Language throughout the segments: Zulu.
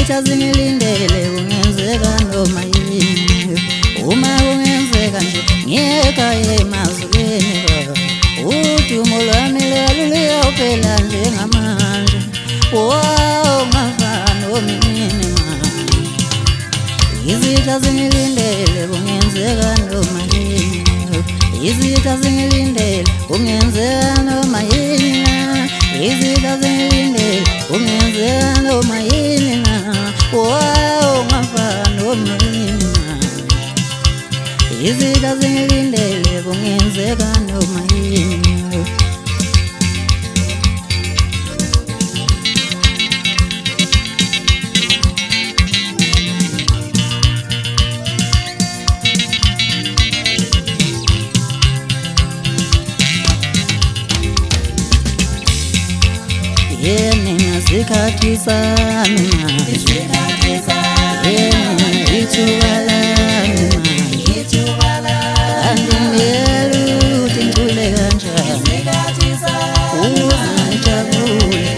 izitha zingilindele kungenzeka noma yini. Uma kungenzeka nje ngekhaya emazulwini udumo lwami luyaphela njengamanje. Ngafana nomini manje. Izitha zingilindele kungenzeka noma yini. Izitha zingilindele kungenzeka noma yini. Izitha zingilindele kungenzeka noma yini. Ngafana nomini manje. Izitha zingilindele kungenzeka noma yini. Nina sikhathi sami manje. Nina ithuba lami manje. Angimele ukuthi ngicule kanjani. Ngijabule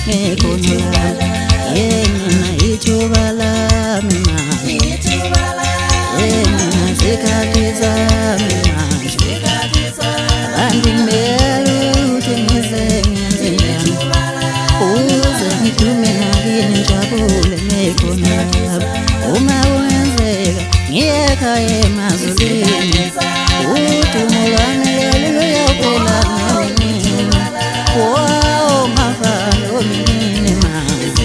ngekhono lami. Nina ithuba lami manje. Nina sikhathi sami manje. Angimele ukuthi ngizenze ngithume nakini ngijabule ngekhono lami. Uma kungenzeka ngekhaya emazulwini udumo lwami luyaphela ngenini. Ngafana nomini manje.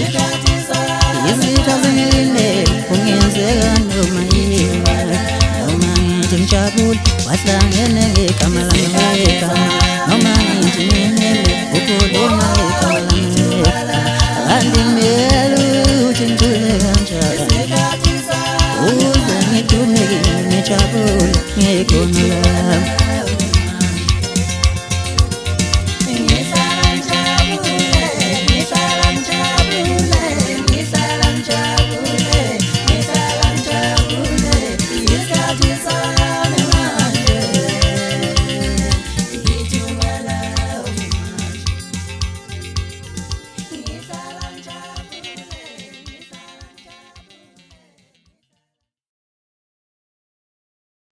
Izitha zingilindele kungenzeka noma yini. Noma ngithi ngijabule wahlangene ngegama